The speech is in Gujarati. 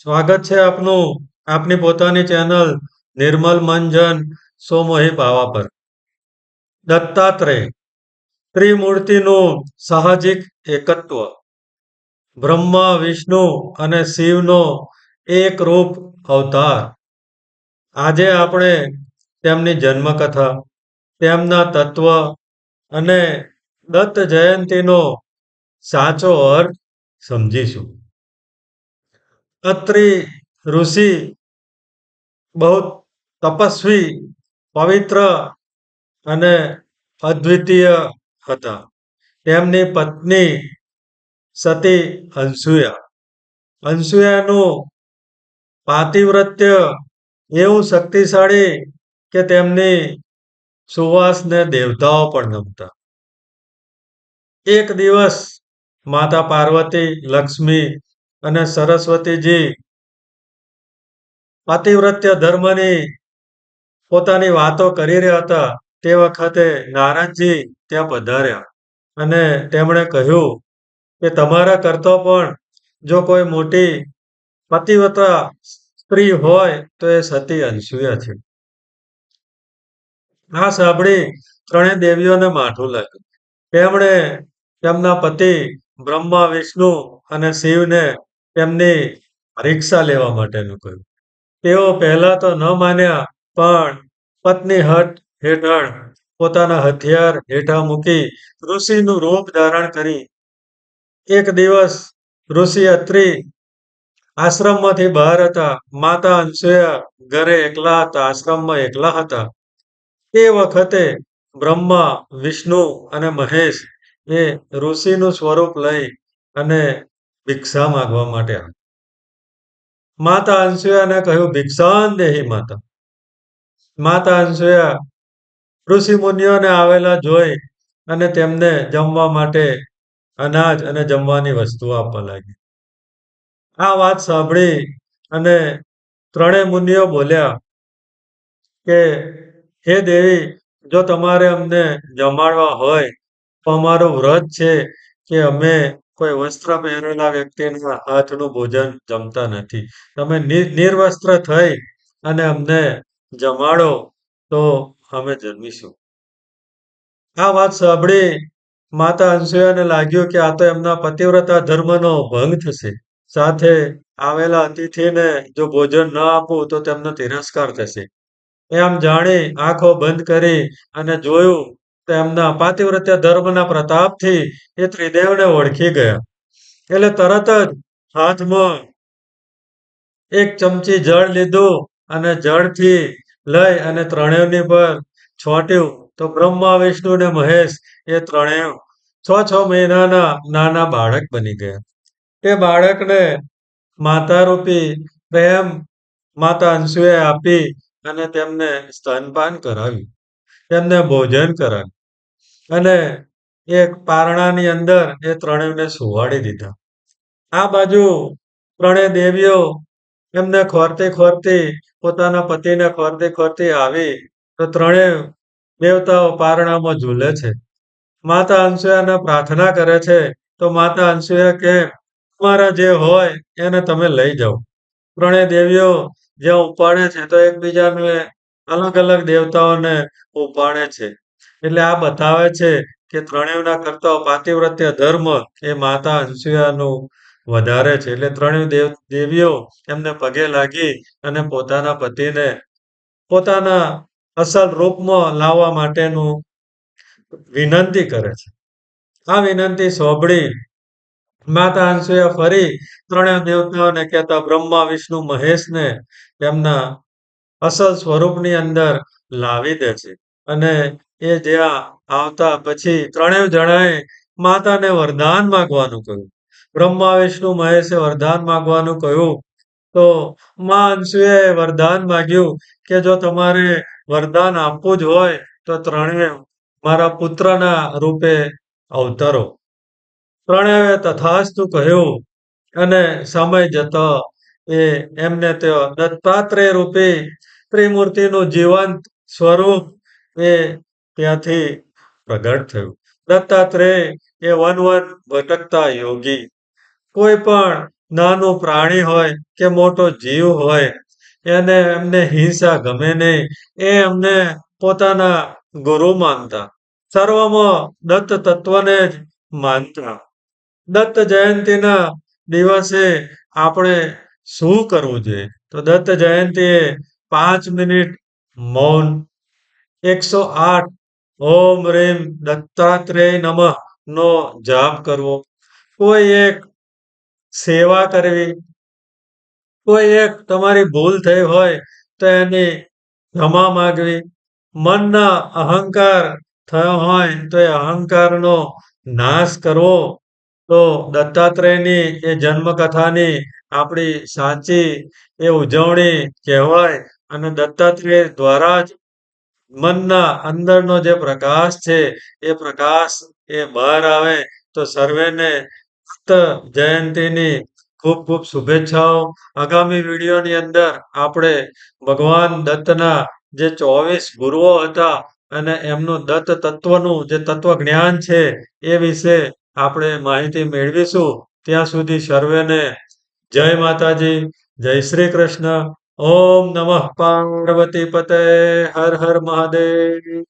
સ્વાગત છે આપનું આપની પોતાની ચેનલ નિર્મલ મંજન સોમોહી પાવા પર. દત્તાત્રેય ત્રિમૂર્તિનું સાહજિક એકત્વ, બ્રહ્મા વિષ્ણુ અને શિવનો એક રૂપ અવતાર. આજે આપણે તેમની જન્મકથા, તેમના તત્વ અને દત્ત જયંતીનો સાચો અર્થ સમજીશું. અત્રિ ઋષિ બહુ તપસ્વી, પવિત્ર અને અદ્વિતીય હતા. તેમની પત્ની સતી અનસૂયા. અનસૂયાનું પાતિવ્રત્ય એવું શક્તિશાળી કે તેમની સુવાસને દેવતાઓ પણ નમતા. એક દિવસ માતા પાર્વતી, લક્ષ્મી અને સરસ્વતીજી પાતિવ્રત્ય ધર્મની પોતાની વાતો કરી રહ્યા હતા. તે વખતે નારદજી ત્યાં પધાર્યા અને તેમણે કહ્યું કે તમારા કરતો પણ જો કોઈ મોટી પતિવ્રતા સ્ત્રી હોય તો એ સતી અનસૂયા છે. આ સાંભળી ત્રણેય દેવીઓને માઠું લાગ્યું. તેમણે તેમના પતિ બ્રહ્મા, વિષ્ણુ અને શિવને તેમની પરીક્ષા લેવા માટેનું કહ્યું. તેઓ પહેલા તો ન માન્યા, પણ પત્ની હઠ હેઠળ પોતાના હથિયાર હેઠા મૂકી ઋષિનું રૂપ ધારણ કરી એક દિવસ ઋષિ અત્રિ આશ્રમમાંથી બહાર હતા. માતા અનસૂયા ઘરે એકલા હતા, આશ્રમમાં એકલા હતા. તે વખતે બ્રહ્મા, વિષ્ણુ અને મહેશ એ ઋષિનું સ્વરૂપ લઈ અને ભિક્ષા માંગવા માટે આવ્યા. માતા અનસૂયાને કહ્યું, ભિક્ષાન દેહી માતા. માતા અનસૂયા ઋષિ મુનિઓને આવેલા જોઈ અને તેમને જમવા માટે અનાજ અને જમવાની વસ્તુઓ આપવા લાગી. આ વાત સાંભળી અને ત્રણેય મુનિઓ બોલ્યા કે હે દેવી, જો તમારે અમને જમાડવા હોય તો અમારું વ્રત છે કે અમે કોઈ વસ્ત્ર પહેરેલા વ્યક્તિના હાથનું ભોજન જમતા નથી. તમે નિર્વસ્ત્ર થઈ અને અમને જમાડો તો અમે જમીશું. આ વાત સાંભળી માતા અનસૂયાને લાગ્યું કે આ તો એમના પતિવ્રતા ધર્મનો ભંગ થશે. સાથે આવેલા અતિથિને જો ભોજન ન આપું તો તેમનો તિરસ્કાર થશે. એમ જાણી આંખો બંધ કરી અને જોયું તો એમના પાતિવ્રત્ય ધર્મના પ્રતાપથી એ ત્રિદેવને ઓળખી ગયા. એટલે તરત જ હાથમાં એક ચમચી જળ લીધું અને જળથી લઈ અને ત્રણેયની પર છોટ્યું તો બ્રહ્મા, વિષ્ણુ ને મહેશ એ ત્રણેય 6 મહિનાના નાના બાળક બની ગયા. તે બાળકને માતારૂપી પ્રેમ માતા અનસૂયાએ આપી અને તેમને સ્તનપાન કરાવ્યું. તેમને ભોજન કરાવ્યું અને એક પારણાની અંદર એ ત્રણેયને સુવાડી દીધા. આ બાજુ ત્રણેય દેવીઓ એમને ખોરતી ખોરતી પોતાના પતિને ખોરતી ખોરતી આવી તો ત્રણેય દેવતાઓ પારણામાં ઝૂલે છે. માતા અનસૂયાને પ્રાર્થના કરે છે તો માતા અનસૂયા કે તમારા જે હોય એને તમે લઈ જાઓ. ત્રણેય દેવીઓ જ્યાં ઉપાડે છે તો એકબીજાને અલગ અલગ દેવતાઓને ઉપાડે છે. એટલે આ બતાવે છે કે ત્રણેયના કરતા પાતિવ્રત્ય ધર્મ એ માતા અનસૂયાનું વધારે છે. એટલે ત્રણેય દેવીઓ એમને પગે લાગી અને પોતાના પતિને પોતાના અસલ રૂપમાં લાવવા માટેનું વિનંતી કરે છે. આ વિનંતી સાંભળી માતા અનસૂયા ફરી ત્રણેય દેવતાઓને કહેતા બ્રહ્મા, વિષ્ણુ, મહેશને તેમના અસલ સ્વરૂપની અંદર લાવી દે છે. અને એ જ્યાં આવતા પછી ત્રણેય જણાએ માતાને વરદાન માંગવાનું કહ્યું. બ્રહ્મા, વિષ્ણુ, મહેશે વરદાન માંગવાનું કહ્યું તો માં અનસૂયાએ વરદાન માંગ્યું કે જો તમારે વરદાન આપવું જ હોય તો ત્રણેય મારા પુત્રના રૂપે અવતરો. ત્રણેયએ તથાસ્તુ કહ્યું અને સમય જતો એ એમને તે દત્તાત્રેય રૂપી ત્રિમૂર્તિનું જીવંત સ્વરૂપ એ ત્યાંથી પ્રગટ થયું. દત્તાત્રેય એ વન વન ભટકતા યોગી. કોઈ પણ નાનું પ્રાણી હોય કે મોટો જીવ હોય, એમને હિંસા ગમે નહીં. એ એમને પોતાના ગુરુ માનતા. સર્વમાં દત્ત તત્વને જ માનતા. દત્ત જયંતીના દિવસે આપણે શું કરવું જોઈએ? તો દત્ત જયંતીએ 5 મિનિટ મૌન, 108 ઓમ રીમ દત્તાત્રેય નમઃ નો જાપ કરવો. કોઈ એક સેવા કરવી, કોઈ એક તમારી ભૂલ થઈ હોય તો એની ક્ષમા માગવી. મનના અહંકાર થયો હોય તો એ અહંકારનો નાશ કરવો. તો દત્તાત્રેયની એ જન્મકથાની આપણી સાચી એ ઉજવણી કહેવાય અને દત્તાત્રેય દ્વારા જ મનના અંદરનો જે પ્રકાશ છે એ પ્રકાશ એ બહાર આવે. તો સર્વેને દત્ત જયંતીની ખૂબ ખૂબ શુભેચ્છાઓ. આગામી વિડીયોની અંદર આપણે ભગવાન દત્તના જે 24 ગુરુઓ હતા અને એમનું દત્ત તત્વનું જે તત્વ જ્ઞાન છે એ વિશે આપણે માહિતી મેળવીશું. ત્યાં સુધી સર્વેને જય માતાજી, જય શ્રી કૃષ્ણ. ઓમ નમઃ પાર્વતી પતય હર હર મહાદેવ.